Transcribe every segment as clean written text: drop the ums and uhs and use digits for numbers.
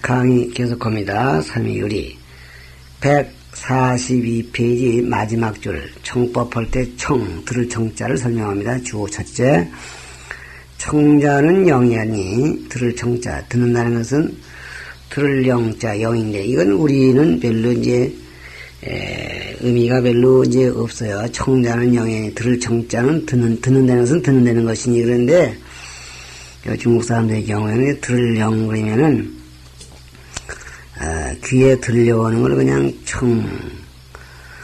강의 계속합니다. 삼위유리 142페이지 마지막 줄 청법할 때 청, 들을 청자를 설명합니다. 주어 첫째, 청자는 영이 아니 들을 청자, 듣는다는 것은 들을 영자, 영인데 이건 우리는 별로 이제 의미가 별로 이제 없어요. 청자는 영이, 들을 청자는 듣는다는 것은 듣는다는 것이니. 그런데 중국 사람들의 경우에는 들을 영 그러면은 귀에 들려오는 걸 그냥 청,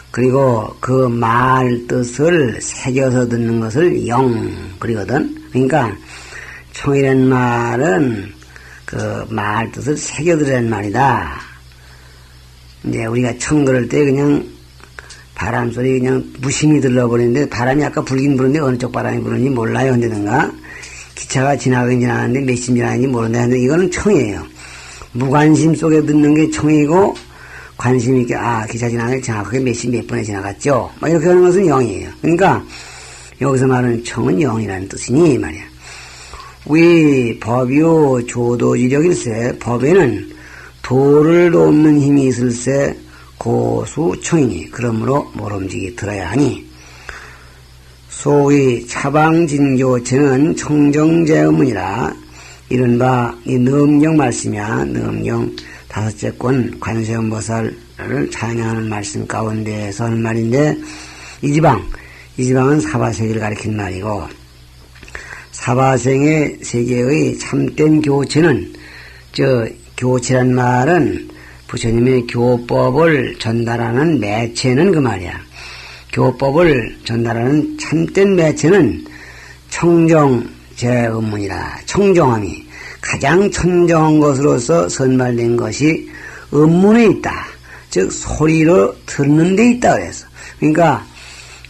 그리고 그 말 뜻을 새겨서 듣는 것을 영 그러거든. 그러니까 청이라는 말은 그 말 뜻을 새겨 들으라는 말이다. 이제 우리가 청 그럴 때 그냥 바람 소리 그냥 무심히 들러버리는데, 바람이 아까 불긴 부는데 어느 쪽 바람이 부는지 몰라요. 언제든가 기차가 지나가긴 지나가는데 몇 심 지나가는지 모른다 하는데 이거는 청이에요. 무관심 속에 듣는 게 청이고, 관심 있게 기차 지나가는데 정확하게 몇 시 몇 분에 지나갔죠. 막 이렇게 하는 것은 영이에요. 그러니까 여기서 말하는 청은 영이라는 뜻이니 말이야. 위 법이요 조도지력일세, 법에는 도를 돕는 힘이 있을세 고수청이니 그러므로 모름지기 들어야 하니, 소위 차방진교체는 청정제 의문이라 이른바 이 능경 말씀이야. 능경 다섯째 권 관세음보살을 찬양하는 말씀 가운데에서 하는 말인데, 이 지방은 사바세계를 가리킨 말이고, 사바생의 세계의 참된 교체는, 교체란 말은 부처님의 교법을 전달하는 매체는 그 말이야. 교법을 전달하는 참된 매체는 청정제의문이라, 청정함이 가장 천정한 것으로서 선발된 것이 음문에 있다. 즉 소리로 듣는 데 있다 그래서. 그러니까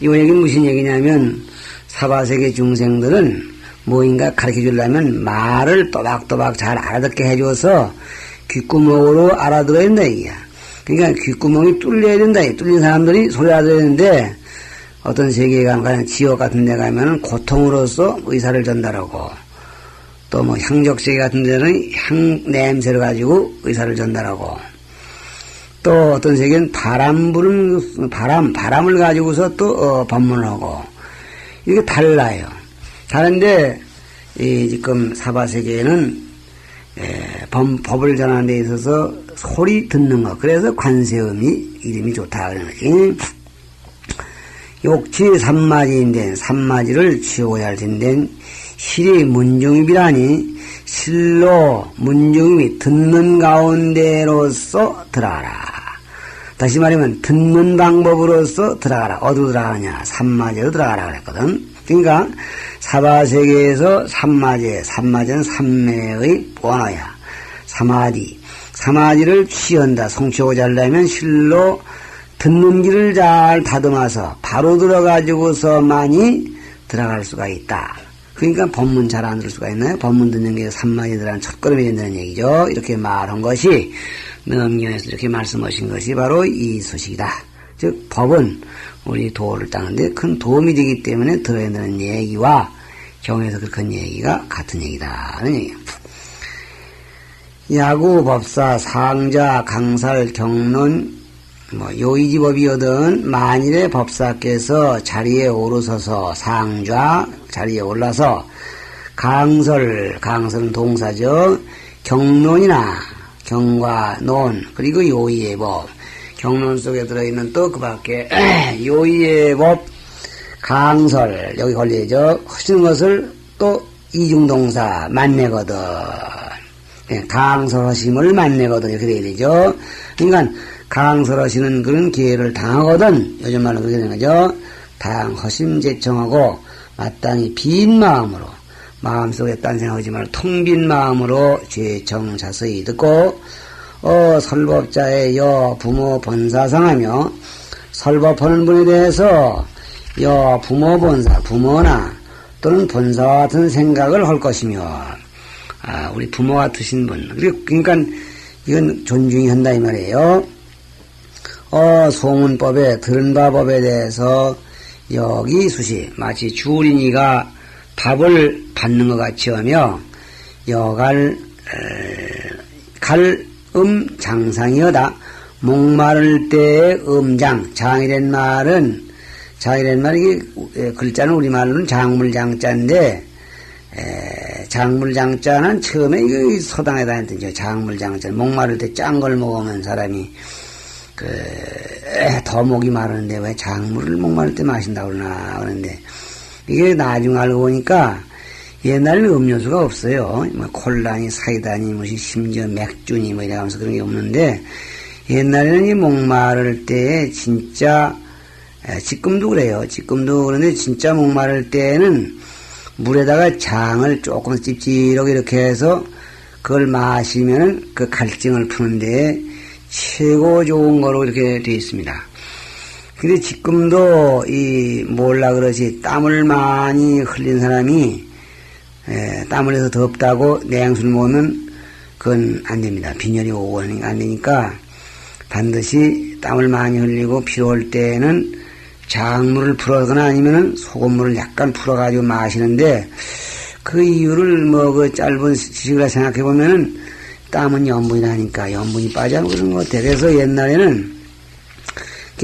이 얘기는 무슨 얘기냐면, 사바세계 중생들은 뭐인가 가르쳐 주려면 말을 또박또박 잘 알아듣게 해줘서 귓구멍으로 알아들어야 된다 이야. 그러니까 귓구멍이 뚫려야 된다. 뚫린 사람들이 소리 알아들어야 되는데, 어떤 세계관, 그냥 지옥 같은 데 가면은 고통으로서 의사를 전달하고, 또 뭐 향적세계 같은 데는 향 냄새를 가지고 의사를 전달하고, 또 어떤 세계는 바람을 가지고서 또 법문을 하고, 이게 달라요. 다른데 지금 사바세계에는 법을 전하는 데 있어서 소리 듣는 것, 그래서 관세음이 이름이 좋다 그러는 거지. 욕치 삼마지인데 삼마지를 취하고자 할 텐데 실이 문중입이라니, 실로 문중입이 듣는 가운데로서 들어가라. 다시 말하면 듣는 방법으로서 들어가라. 어디로 들어가느냐? 삼마제로 들어가라 그랬거든. 그러니까 사바세계에서 삼마제는 삼매의 본어야. 사마디를 취한다. 성취하고자 하려면 실로 듣는 길을 잘 다듬어서 바로 들어가지고서만이 들어갈 수가 있다. 그러니까 법문 잘 안 들을 수가 있나요? 법문 듣는 게 삼마디들한 첫걸음이 된다는 얘기죠. 이렇게 말한 것이 능경에서 이렇게 말씀하신 것이 바로 이 소식이다. 즉 법은 우리 도를 따는데 큰 도움이 되기 때문에 들어야 되는 얘기와 경에서 그런 얘기가 같은 얘기다 하는 얘기야. 야구, 법사, 상자, 강살, 경론, 요의지법이거든. 만일에 법사께서 자리에 오르서서 상좌 자리에 올라서 강설은 동사죠. 경론이나 경과 논, 그리고 요의의 법, 경론 속에 들어있는 또 그 밖에 요의의 법, 강설 여기 걸려야죠. 하시는 것을 또 이중동사 만내거든. 강설하심을 만내거든 이렇게 돼야 되죠. 그러니까 강설하시는 그런 기회를 당하거든. 요즘 말로 그렇게 되는 거죠. 당허심제청하고 마땅히 빈 마음으로, 마음속에 딴 생각하지 말고 텅 빈 마음으로 죄청 자세히 듣고, 설법자의 부모 본사상하며, 설법하는 분에 대해서 부모 본사, 부모나 또는 본사와 같은 생각을 할 것이며, 우리 부모 같으신 분. 그러니까 이건 존중이 한다 이 말이에요. 소문법에, 들은 바법에 대해서 여기 수시, 마치 주린이가 밥을 받는 것 같이 하며, 갈 장상이여다. 목마를 때의 장이란 말은, 이게 글자는 우리말로는 장물장자인데, 장물장자는 처음에 이 서당에 다녔던 장물장자, 목마를 때 짠 걸 먹으면 사람이, 더 목이 마르는데 왜 장물을 목마를 때 마신다고 그러나, 그러는데, 이게 나중 알고 보니까, 옛날에는 음료수가 없어요. 뭐 콜라니, 사이다니, 무슨 심지어 맥주니, 뭐 이러면서 그런 게 없는데, 옛날에는 이 목마를 때에 진짜, 지금도 그래요. 지금도 그런데 진짜 목마를 때에는 물에다가 장을 조금 찝찝하게 이렇게 해서 그걸 마시면은 그 갈증을 푸는데 최고 좋은 거로 이렇게 되어 있습니다. 근데 지금도 몰라 그러지 땀을 많이 흘린 사람이 땀을 흘려서 덥다고 냉수를 먹으면 그건 안 됩니다. 빈혈이 오고 하니까 안 되니까 반드시 땀을 많이 흘리고 피로할 때는 장물을 풀어거나 아니면은 소금물을 약간 풀어가지고 마시는데 그 이유를 그 짧은 지식을 생각해 보면은 땀은 염분이라니까 염분이 빠져 그런 것 같아요. 그래서 옛날에는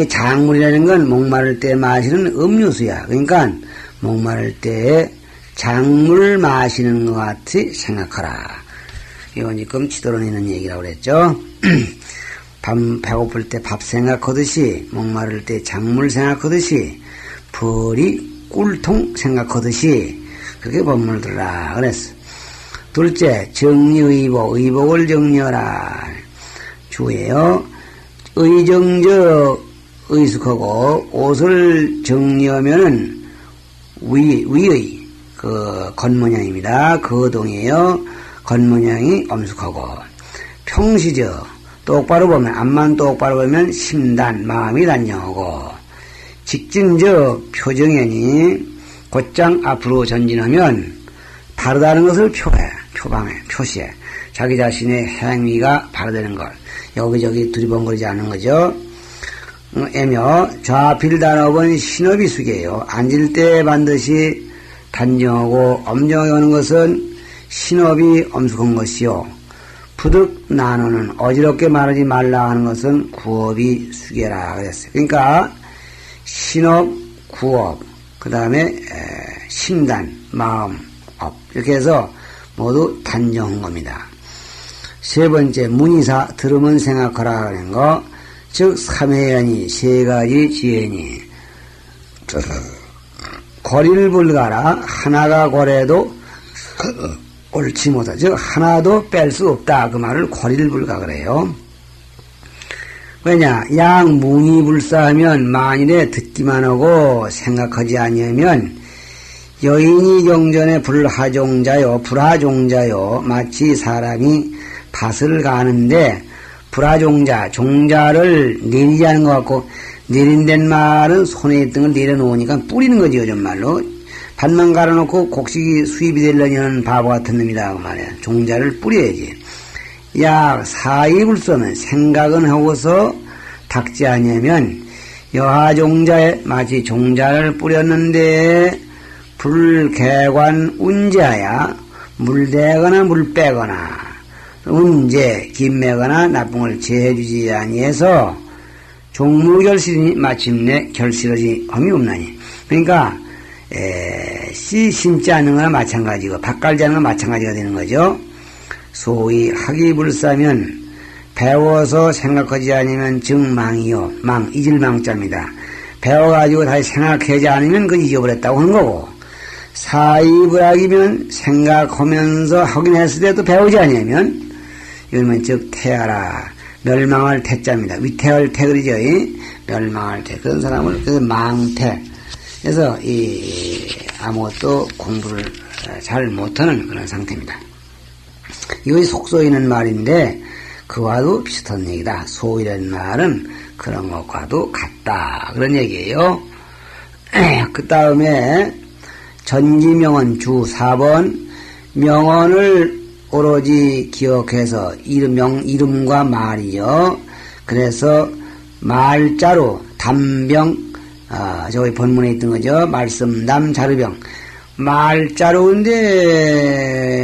장물이라는 건 목마를 때 마시는 음료수야. 그러니까 목마를 때에 장물 마시는 것 같이 생각하라. 이건 지금 지도론에 있는 얘기라고 그랬죠. 배고플 때 밥 생각하듯이, 목마를 때 작물 생각하듯이, 벌이 꿀통 생각하듯이, 그렇게 법문을 들으라. 그랬어. 둘째, 정리의복, 의복을 정리하라. 주예요. 의정저, 의숙하고, 옷을 정리하면은, 위의, 겉모양입니다. 거동이에요. 겉모양이 엄숙하고, 평시저, 똑바로 보면, 앞만 똑바로 보면 심단, 마음이 단정하고, 직진저 표정연이 곧장 앞으로 전진하면, 바르다는 것을 표시해. 자기 자신의 행위가 바르다는 걸, 여기저기 두리번거리지 않는 거죠. 애며, 좌필단업은 신업이 숙이에요. 앉을 때 반드시 단정하고 엄정하게 하는 것은 신업이 엄숙한 것이요. 부득 나누는 어지럽게 말하지 말라 하는 것은 구업이 숙여라 그랬어요. 그러니까 신업, 구업, 그 다음에 심단, 마음, 업 이렇게 해서 모두 단정한 겁니다. 세 번째 문의사 들으면 생각하라 하는 거, 즉 삼회연이 세 가지 지혜니 거리를 불가라 하나가 고래도 옳지 못하. 즉 하나도 뺄 수 없다. 그 말을 거리를 불가 그래요. 왜냐 양문이불사하면 만일에 듣기만 하고 생각하지 아니하면 여인이 경전에 불하종자요 마치 사람이 밭을 가는데 불하종자 종자를 내리지 않은 것 같고 내린다는 말은 손에 있던 걸 내려놓으니까 뿌리는 거지 요즘 말로. 밭만 갈아놓고 곡식이 수입이 되려는 바보 같은 놈이다 그 말이야. 종자를 뿌려야지. 약 사이불서는 생각은 하고서 닦지 아니하면 여하종자에 마치 종자를 뿌렸는데 불개관 운제하야 물대거나 물 빼거나 운제 김매거나 나쁜 걸 제해주지 아니해서 종무결실이니 마침내 결실하지 험이 없나니. 그러니까 씨 심지 않는 거나 마찬가지고 밭 갈지 않는 거나 마찬가지가 되는 거죠. 소위 학이불사면 배워서 생각하지 않으면 증망이요. 잊을 망자입니다. 배워가지고 다시 생각하지 않으면 그건 잊어버렸다고 하는 거고, 사이불학이면 생각하면서 하긴 했을 때도 배우지 않으면 이러면 즉 태하라. 멸망할 태자입니다. 위태할 태그리죠. 멸망할 태. 그런 사람을 그래서 망태. 그래서 아무것도 공부를 잘 못하는 그런 상태입니다. 이것이 속소이는 말인데 그와도 비슷한 얘기다. 소이라는 말은 그런 것과도 같다. 그런 얘기예요. 그 다음에 전기명언 주 4번 명언을 오로지 기억해서 이름과 말이요. 그래서 말자로 담병 저기 본문에 있던 거죠. 말씀담 자르병 말자로운데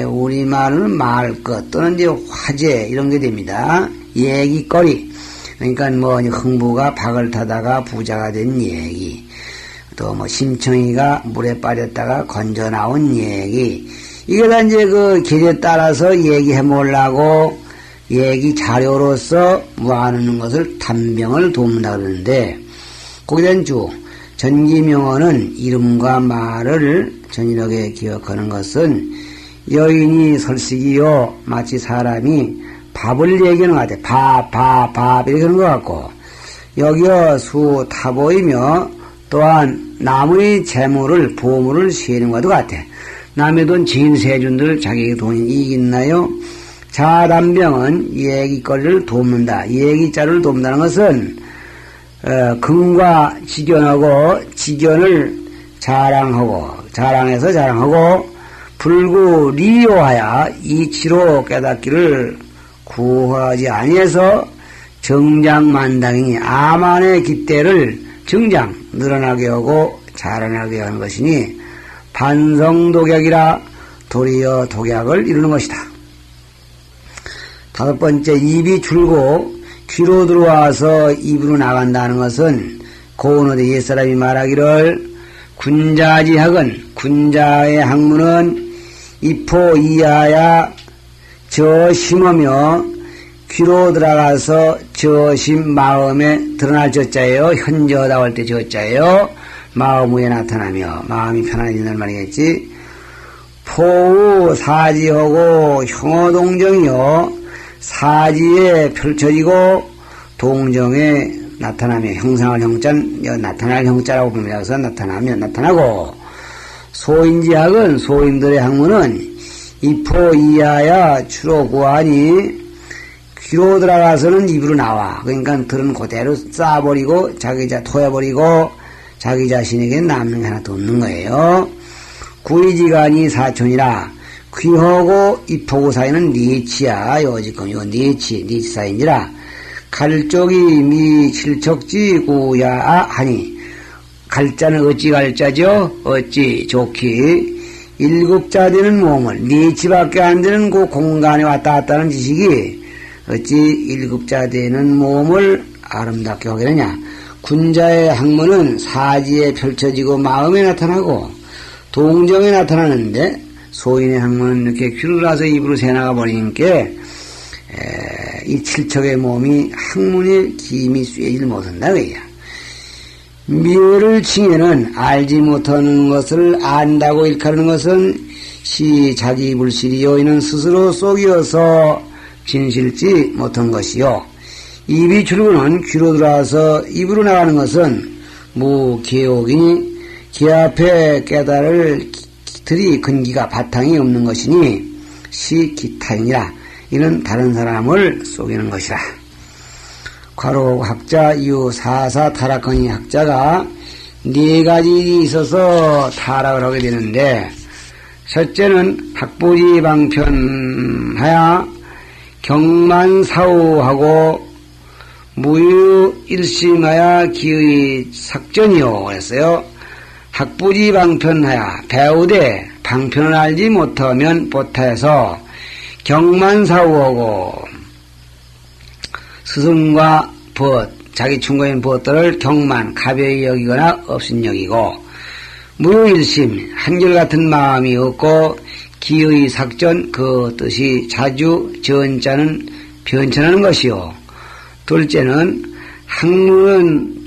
우리말은 말것 또는 이제 화제 이런 게 됩니다. 얘기거리. 그러니까 뭐 흥부가 박을 타다가 부자가 된 얘기. 또 뭐 심청이가 물에 빠졌다가 건져 나온 얘기. 이게 다 이제 그 길에 따라서 얘기해 보려고 얘기 자료로서 모아놓는 것을 단병을 돕는다 그러는데, 거기에 대한 전기명언은 이름과 말을 전이하게 기억하는 것은 여인이 설식이요 마치 사람이 밥을 얘기하는 것 같아. 밥 이렇게 하는 것 같고, 여기어 수 타보이며 또한 남의 재물을 보물을 세는 것도 같아. 남의 돈 진세준들 자기 돈이 이익 있나요? 자단병은 얘기거리를 돕는다. 얘기자를 돕는다는 것은 근과 직견하고 직견을 자랑해서 자랑하고 불구 리요하여 이치로 깨닫기를 구하지 아니해서 정장만당이니 아만의 깃대를 정장 늘어나게 하고 자라나게 하는 것이니 반성독약이라 도리어 독약을 이루는 것이다. 다섯 번째, 입이 줄고 귀로 들어와서 입으로 나간다는 것은 고은어대 옛사람이 말하기를 군자지학은 군자의 학문은 이포 이하야 저심하며 귀로 들어가서 저심 마음에 드러날 저자예요. 현저하다고 할 때 저자예요. 마음 위에 나타나며 마음이 편안해진다는 말이겠지. 포우 사지하고 형어동정이요 사지에 펼쳐지고 동정에 나타나며 형상을 형자는 나타날 형자라고 부르면서 나타나면 나타나고 소인지학은 소인들의 학문은 이포 이하야 주로 구하니 귀로 들어가서는 입으로 나와. 그러니까 들은 그대로 쌓아버리고 자기자 토해버리고 자기 자신에게 남는 게 하나도 없는 거예요. 구이지간이 사촌이라 귀하고 입하고 사이는 니치야. 요지금 이거 니치 사이인지라 갈쪽이 미 칠척지 구야 하니 갈자는 어찌 갈자죠? 어찌 좋기 일급자 되는 몸을 니치밖에 안 되는 그 공간에 왔다 갔다 하는 지식이 어찌 일급자 되는 몸을 아름답게 하겠느냐. 군자의 학문은 사지에 펼쳐지고 마음에 나타나고 동정에 나타나는데 소인의 학문은 이렇게 귀로 들어서 입으로 새나가 버리니까 이 칠척의 몸이 학문의 김이 쇠질 못한다 그야. 미를 칭에는 알지 못하는 것을 안다고 일컫는 것은 시 자기 불실이요 이는 스스로 속이어서 진실지 못한 것이요. 입이 줄고는 귀로 들어와서 입으로 나가는 것은 무개옥이니 기 앞에 깨달을 들이 근기가 바탕이 없는 것이니 시기타이니라. 이는 다른 사람을 속이는 것이라. 과로 학자 이후 사사 타락하니 학자가 네 가지 일이 있어서 타락을 하게 되는데, 첫째는 학부지 방편하야 경만사후하고 무유일심하야 기의 삭전이요 그랬어요. 학부지 방편하야 배우되 방편을 알지 못하면 보타해서 경만사후하고 스승과 벗 자기 충고인 벗들을 경만 가벼이 여기거나 없인 여기고 무유일심 한결같은 마음이 없고 기의 삭전 그 뜻이 자주 전자는 변천하는 것이요. 둘째는 학문은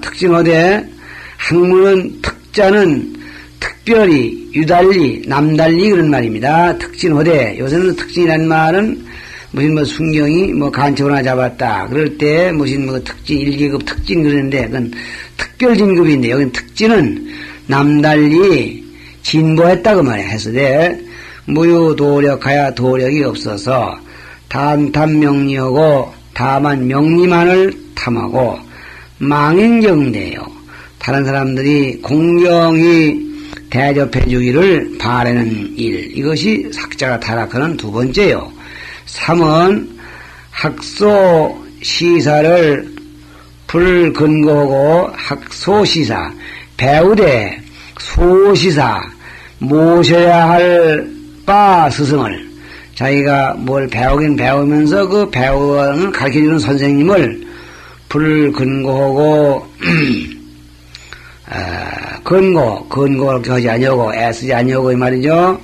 특징하되 학문은 특자는 특별히 유달리 남달리 그런 말입니다. 특징하되 요새는 특징이라는 말은 무슨 뭐 순경이 뭐 간첩을 하나 잡았다 그럴 때 무슨 뭐 특징 1계급 특징 그러는데 그건 특별 진급인데 여기는 특징은 남달리 진보했다 그 말이야. 해서되 무유도력하여 도력이 없어서 단탐명리하고 다만 명리만을 탐하고 망인경대요. 다른 사람들이 공경히 대접해주기를 바라는 일, 이것이 학자가 타락하는 두 번째요. 3은 학소 시사를 불근거하고 학소 시사 배우되 소시사 모셔야 할 바 스승을 자기가 뭘 배우긴 배우면서 그 배우는 가르쳐주는 선생님을 불근고하고 근고를 하지 아니하고 애쓰지 아니하고 이 말이죠.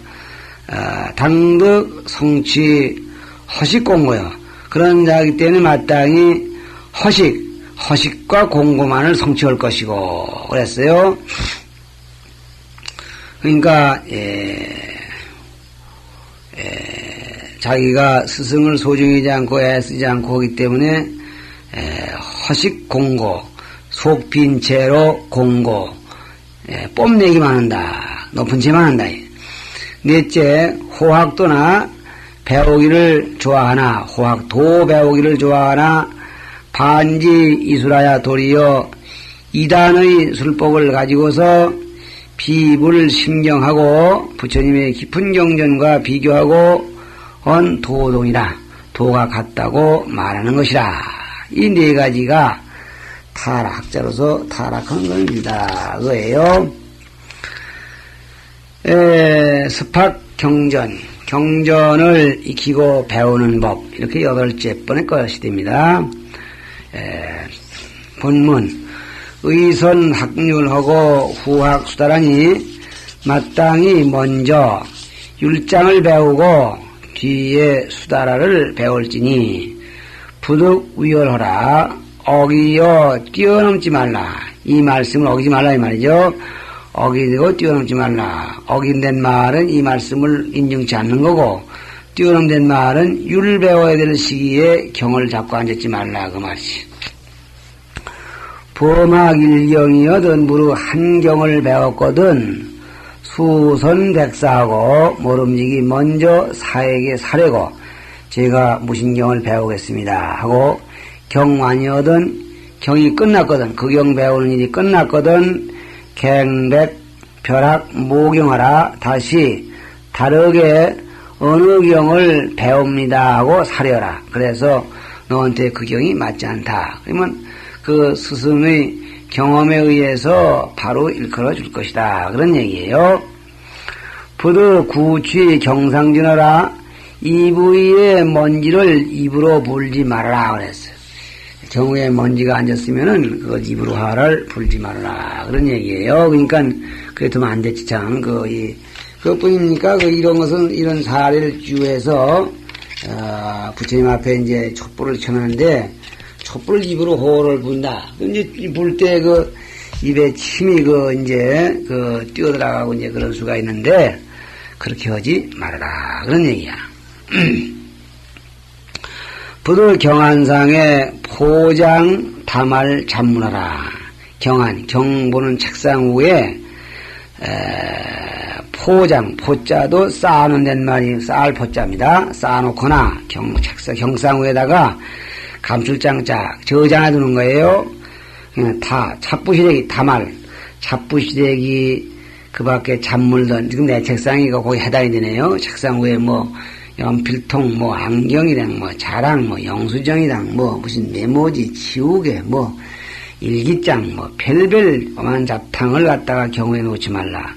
당득 성취 허식공고요. 그런 자이기 때문에 마땅히 허식과 공고만을 성취할 것이고 그랬어요. 그러니까 자기가 스승을 소중히 하지 않고 애쓰지 않고 하기 때문에 허식 공고 속 빈 채로 공고 뽐내기만 한다. 높은 채만 한다. 넷째 호학도나 배우기를 좋아하나 호학도 배우기를 좋아하나 반지 이술하야 도리어 이단의 술법을 가지고서 비불 심경하고 부처님의 깊은 경전과 비교하고 온 도동이라 도가 같다고 말하는 것이라. 이 네 가지가 타락자로서 타락한 겁니다. 그거예요. 스팍 경전을 익히고 배우는 법 이렇게 8번의 것이 됩니다. 본문 의선 학률하고 후학 수다라니 마땅히 먼저 율장을 배우고 뒤에 수다라를 배울지니 부득 위열하라 어기어 뛰어넘지 말라. 이 말씀을 어기지 말라 이 말이죠. 어기고 뛰어넘지 말라. 어긴된 말은 이 말씀을 인정치 않는 거고 뛰어넘된 말은 율을 배워야 될 시기에 경을 잡고 앉았지 말라 그 말이지. 범학 일경이여든 무릇 한 경을 배웠거든 수선백사하고 모름지기 먼저 사에게 사려고 제가 무신경을 배우겠습니다 하고 경완이거든 경이 끝났거든 그 경 배우는 일이 끝났거든 갱백 벼락 모경하라 다시 다르게 어느 경을 배웁니다 하고 사려라. 그래서 너한테 그 경이 맞지 않다. 그러면 그 스승의 경험에 의해서 바로 일컬어 줄 것이다. 그런 얘기예요. 부득 구취 경상진어라 이 부위에 먼지를 입으로 불지 말아라 그랬어요. 경우에 먼지가 앉았으면은 그걸 입으로 하를 불지 말아라 그런 얘기예요. 그러니까 그랬으면 안 됐지 참. 그것뿐입니까? 이런 것은 이런 사례를 주해서 부처님 앞에 이제 촛불을 켜놨는데 촛불을 입으로 호를 분다. 이제 불 때 입에 침이 뛰어들어가고 이제 그런 수가 있는데 그렇게 하지 말아라 그런 얘기야. 부들 경안상에 포장 담할 잡문하라. 경보는 책상 위에 포장, 포자도 쌓아놓은 된 말이 쌓을 포자입니다. 쌓아놓거나 경상 위에다가 감출장자 저장해 두는 거예요. 찹부시래기 담할, 찹부시래기 그 밖에 잡물던 지금 내 책상이 거기 해당이 되네요. 책상 위에 연필통, 안경이랑, 자랑, 영수증이랑, 무슨 메모지, 지우개, 일기장, 별별 엄한 잡탕을 갖다가 경우에 놓지 말라.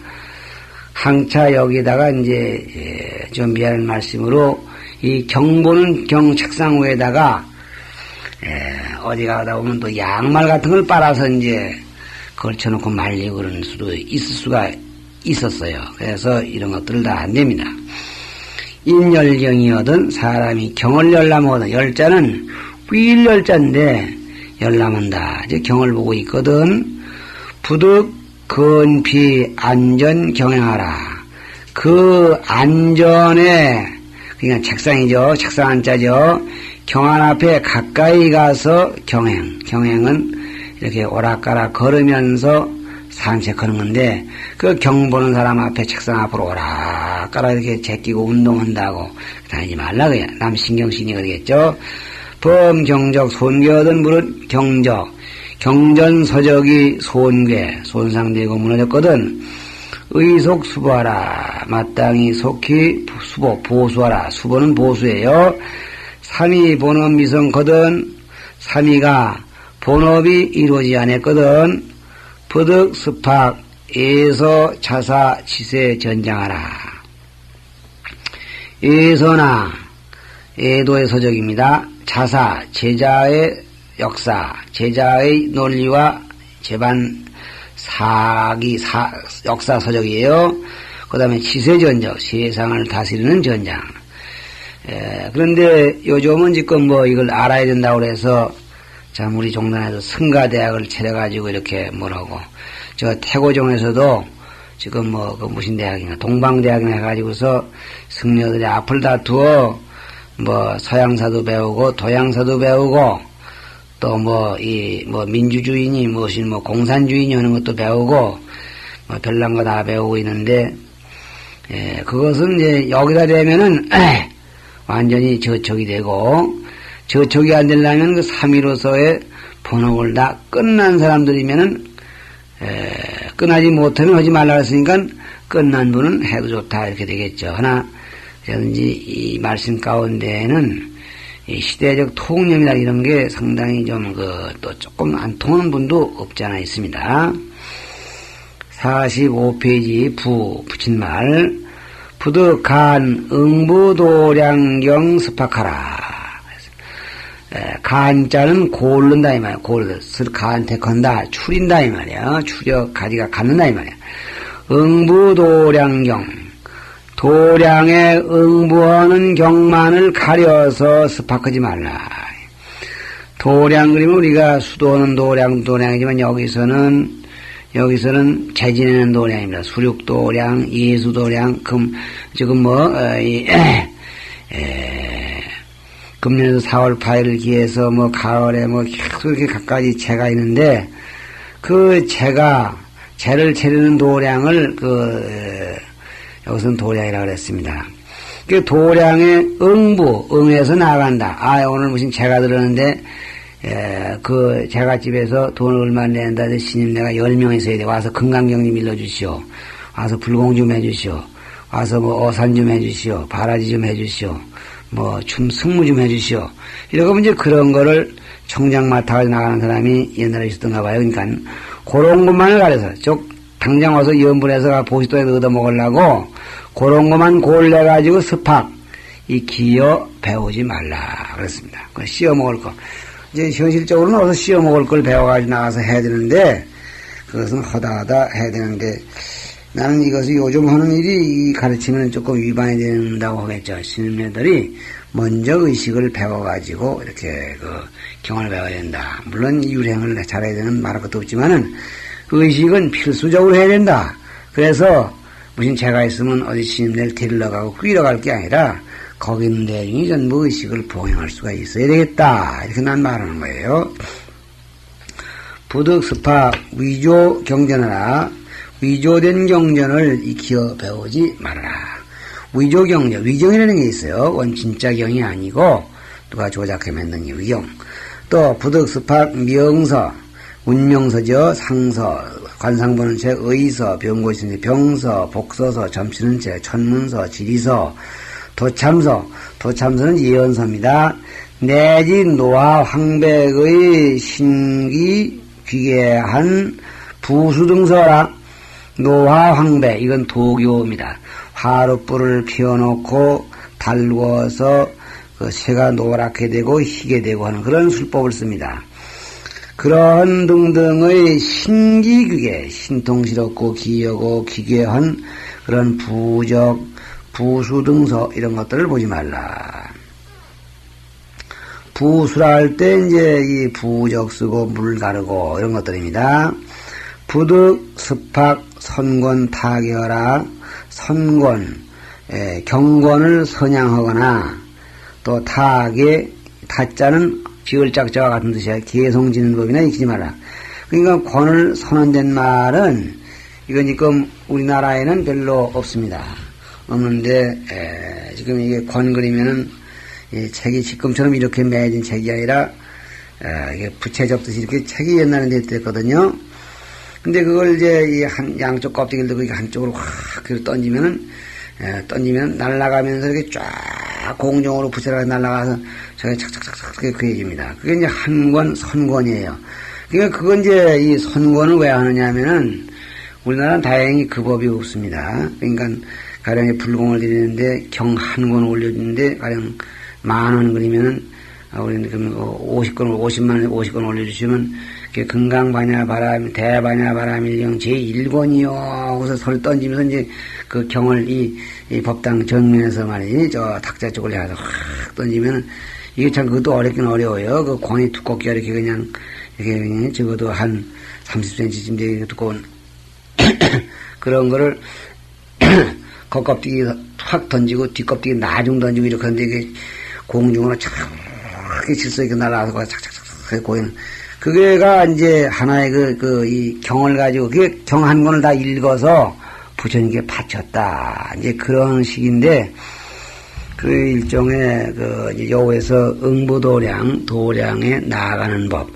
항차 여기다가 이제, 좀 미안한 말씀으로, 이 경보는 책상 위에다가, 어디 가다 보면 또 양말 같은 걸 빨아서 이제, 걸쳐놓고 말리고 그런 수도 있을 수가 있었어요. 그래서 이런 것들을 다 안 됩니다. 인열경이거든 사람이 경을 열람하거든 열자는 ვილ열자인데 열람한다. 이제 경을 보고 있거든. 부득 근피 안전 경행하라. 그 안전에 그냥 책상이죠. 책상 안자죠. 경안 앞에 가까이 가서 경행은 이렇게 오락가락 걸으면서 산책하는 건데 그 경 보는 사람 앞에 책상 앞으로 오락가락 이렇게 제끼고 운동한다고 다니지 말라 그야. 남 신경신이 그러겠죠. 범경적 손괴하던 무릇 경전서적이 손상되고 무너졌거든. 의속 수보하라. 마땅히 속히 보수하라. 수보는 보수예요. 삼위 본업 미성거든. 삼위가 본업이 이루어지지 않았거든. 부득 스팍 예서 자사 지세 전장하라. 예서나 예도의 서적입니다. 자사 제자의 역사, 제자의 논리와 재반 역사 서적이에요. 그 다음에 지세전적, 세상을 다스리는 전장. 그런데 요즘은 지금 뭐 이걸 알아야 된다고 그래서 참 우리 종단에서 승가대학을 차려가지고 이렇게 뭐라고 저 태고종에서도 지금 뭐 그 무슨 대학인가 동방대학이나 해가지고서 승려들이 앞을 다투어 뭐 서양사도 배우고 도양사도 배우고 또 뭐 민주주의니 무슨 뭐 공산주의니 하는 것도 배우고 뭐 별난 거 다 배우고 있는데 그것은 이제 여기다 되면은 완전히 저촉이 되고 저촉이 안 되려면 그 3위로서의 본업을 다 끝난 사람들이면은 끝나지 못하면 하지 말라 했으니까 끝난 분은 해도 좋다 이렇게 되겠죠. 하나 그런지 이 말씀 가운데에는 이 시대적 통념이나 이런 게 상당히 좀 또 조금 안 통하는 분도 없지 않아 있습니다. 45페이지 붙인 말 부득간 응부도량경 습학하라. 간자는 고르는다 이 말이야. 간택한다, 추린다 이 말이야. 추려 가지가 갖는다 이 말이야. 응부도량경 도량에 응부하는 경만을 가려서 습학하지 말라. 도량 그러면 우리가 수도하는 도량이지만 여기서는 재지내는 도량입니다. 수륙도량, 예수도량, 지금 금년에서 4월 8일을 기해서 가을에 계속 이렇게 갖가지 재가 있는데, 그 재를 채르는 도량을 여기서는 도량이라고 그랬습니다. 그 도량의 응해서 나간다. 오늘 무슨 재가 들었는데, 그 재갓집에서 돈을 얼마 낸다. 스님 내가 10명 있어야 돼. 와서 금강경 좀 일러주시오. 와서 불공 좀 해주시오. 와서 어산 좀 해주시오. 바라지 좀 해주시오. 승무 좀 해주시오. 이러고 이제 그런 거를 청장 맡아가지고 나가는 사람이 옛날에 있었던가 봐요. 그러니까 그런 것만을 가려서 당장 와서 연분해서 보시도에 얻어먹으려고 그런 것만 골라가지고 습학 이 기어 배우지 말라 그랬습니다. 그 씌어먹을 거 이제 현실적으로는 어서 씌어먹을 걸 배워가지고 나가서 해야 되는데 그것은 하다 해야 되는데 나는 이것이 요즘 하는 일이 이 가르치면 조금 위반이 된다고 하겠죠. 스님네들이 먼저 의식을 배워가지고 이렇게 경을 배워야 된다. 물론 유행을 잘해야 되는 말할 것도 없지만은 의식은 필수적으로 해야 된다. 그래서 무슨 죄가 있으면 어디 스님들 데리러 가고 끌어갈 게 아니라 거기 있는 대중이 전부 의식을 봉행할 수가 있어야 되겠다. 이렇게 난 말하는 거예요. 부득습학 위조 경전하라. 위조된 경전을 익혀 배우지 말아라. 위조 경전, 위경이라는 게 있어요. 원 진짜 경이 아니고 누가 조작해 만든 게 위경. 또 부득습학 명서, 운명서죠. 상서, 관상 보는 책, 의서, 병고 있는 병서, 복서서, 점치는 책, 천문서, 지리서, 도참서는 예언서입니다. 내지 노하 황백의 신기 귀계한 부수등서라. 노화 황백 이건 도교입니다. 화롯불을 피워놓고 달구어서 새가 노랗게 되고 희게 되고 하는 그런 술법을 씁니다. 그런 등등의 신기귀계 신통스럽고 기여고 기괴한 그런 부수등서 이런 것들을 보지 말라. 부수라 할 때 이제 이 부적 쓰고 물 가르고 이런 것들입니다. 부득 습학 선권 타결하 경권을 선양하거나 또 타계 타자는 지을짝자와 같은 뜻이야. 개성지는 법이나 익히지 마라. 그러니까 권을 선언된 말은 이건 지금 우리나라에는 별로 없습니다. 없는데 지금 이게 권 그리면은 책이 지금처럼 이렇게 매진 책이 아니라 이게 부채 접듯이 이렇게 책이 옛날에 됐거든요. 근데 그걸 이제 양쪽 껍데기를 들고 한쪽으로 확 던지면 날아가면서 이렇게 쫙 공중으로 부채가 날아가서 저게 착착착착 그해집니다. 그게 이제 한권 선권이에요. 그러니까 그건 이제 이 선권을 왜 하느냐 하면은 우리나라는 다행히 그 법이 없습니다. 그러니까 가령에 불공을 드리는데 경 한 권 올려주는데 가령 10,000원 그리면은 우리는 그러면 50권 올려주시면 금강반야 바람 대반야 바람일령 제1권이요 하고서 소리 던지면서 이제 그 경을 이 법당 정면에서 말이지 저 탁자 쪽을 향해서 확 던지면은 이게 참 그것도 어렵긴 어려워요. 그 권이 두껍게 이렇게 그냥 적어도 한 30cm쯤 되게 두꺼운 그런 거를 겉껍데기 확 던지고 뒷껍데기 나중 던지고 이렇게 하는데 이게 공중으로 착하게 질서 있게 날아가서 착착착착 고이는 그게가 이제 하나의 이 경을 가지고 그게 경 한 권을 다 읽어서 부처님께 바쳤다. 이제 그런 식인데 그 일종의 여호에서 응보도량에 나아가는 법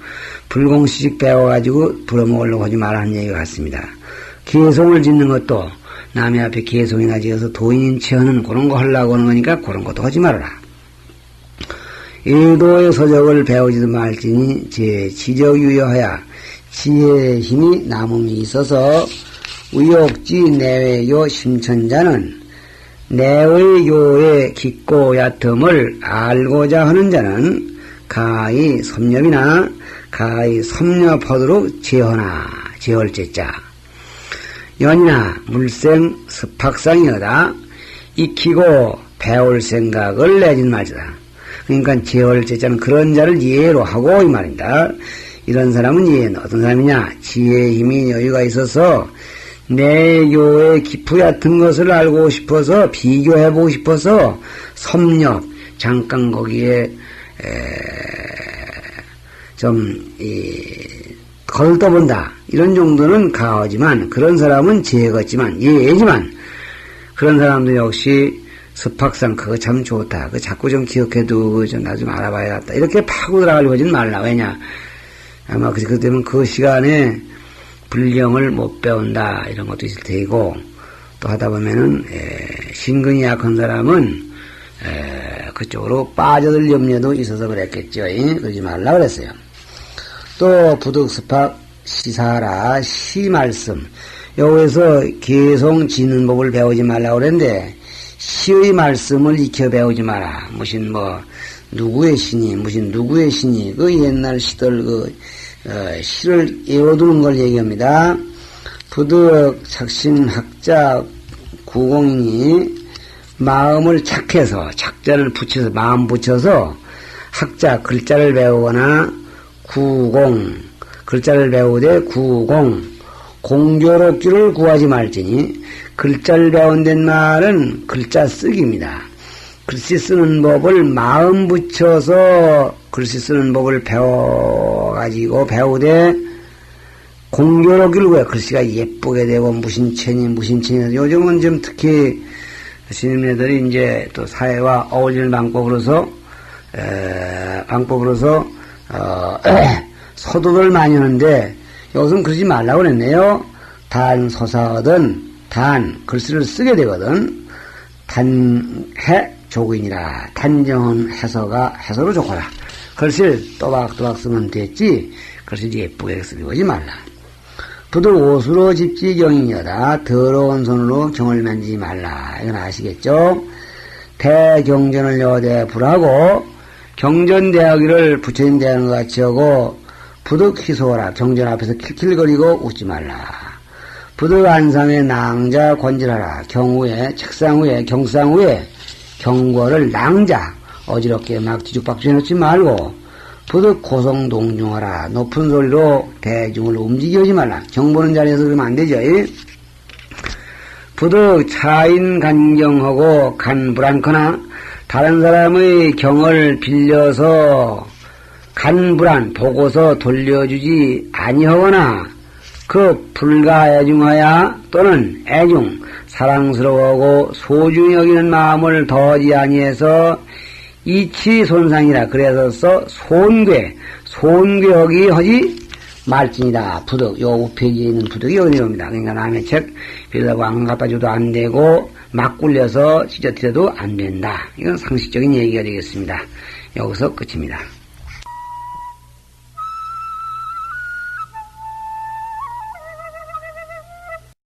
불공시식 배워가지고 부려먹으려고 하지 말라는 얘기가 같습니다. 개송을 짓는 것도 남의 앞에 개송이나 지어서 도인인 체하는 그런 거 하려고 하는 거니까 그런 것도 하지 말아라. 일도의 서적을 배우지도 말지니 제 지적유효하여 지혜의 힘이 남음이 있어서 의욕지 내외요 심천자는 내의 요의 깊고 얕음을 알고자 하는 자는 가히 섭렵이나 가히 섭렵하도록 제할제자 연이나 물생 습학상이어다 익히고 배울 생각을 내진 말이다. 그러니까 제할제자는 그런 자를 예로 하고 이 말입니다. 이런 사람은 예는 어떤 사람이냐? 지혜의 힘이 여유가 있어서 내 요의 깊고 얕은 것을 알고 싶어서 비교해보고 싶어서 섭렵 잠깐 거기에 걸떠본다 이런 정도는 가하지만 그런 사람은 지혜가 예지만 그런 사람도 역시 습학상 그거 참 좋다. 그 자꾸 좀 기억해두고 좀 나 좀 알아봐야겠다. 이렇게 파고 들어가려고 하지는 말라. 왜냐? 아마 그렇게 되면 그 시간에 불경을 못 배운다 이런 것도 있을 테고 또 하다 보면은 신근이 약한 사람은 그쪽으로 빠져들 염려도 있어서 그랬겠죠. 그러지 말라 그랬어요. 또 부득습학 시사라 시말씀 여기서 개송 지는 법을 배우지 말라 그랬는데 시의 말씀을 익혀 배우지 마라. 무슨 누구의 신이 그 옛날 시들 시를 외워두는 걸 얘기합니다. 부득 착신 학자 구공인이 마음을 착해서 착자를 붙여서 마음 붙여서 학자 글자를 배우거나 구공 글자를 배우되 구공 공교롭기를 구하지 말지니 글자를 배운다는 말은 글자 쓰기입니다. 글씨 쓰는 법을 마음 붙여서 글씨 쓰는 법을 배우되 공교롭기를 구해 방글씨가 예쁘게 되고 무신천이 요즘은 좀 특히 스님네들이 이제 또 사회와 어울리는 방법으로서 서도를 많이 하는데 여기서는 그러지 말라고 그랬네요. 단서사든 글씨를 쓰게 되거든. 단해 조구이니라. 단정한 해서로 좋거라. 글씨를 또박또박 쓰면 됐지. 글씨를 예쁘게 쓰려고 하지 말라. 부득 옷으로 집지 경이여다. 더러운 손으로 경을 만지지 말라. 이건 아시겠죠? 대경전을 여대 불하고 경전대하기를 부처님 대하는 것 같이 하고 부득 희소하라. 경전 앞에서 킬킬거리고 웃지 말라. 부득 안상에 낭자 권질하라. 책상 위에 경상 위에 경과를 낭자 어지럽게 막 뒤죽박죽 해놓지 말고 부득 고성동중하라. 높은 소리로 대중을 움직이지 말라. 경보는 자리에서 그러면 안 되죠. 부득 차인 간경하고 간불안거나 다른 사람의 경을 빌려서 간불안 보고서 돌려주지 아니하거나 그 불가애중하야 또는 애중 사랑스러워하고 소중히 여기는 마음을 더하지 아니해서 이치 손상이라 그래서 손괴하기 하지 말지니다. 부득 요 우편지에 있는 부득이 여기 내려옵니다. 그러니까 남의 책 빌려다고 안 갖다 줘도 안 되고 막 굴려서 찢어뜨려도 안 된다. 이건 상식적인 얘기가 되겠습니다. 여기서 끝입니다.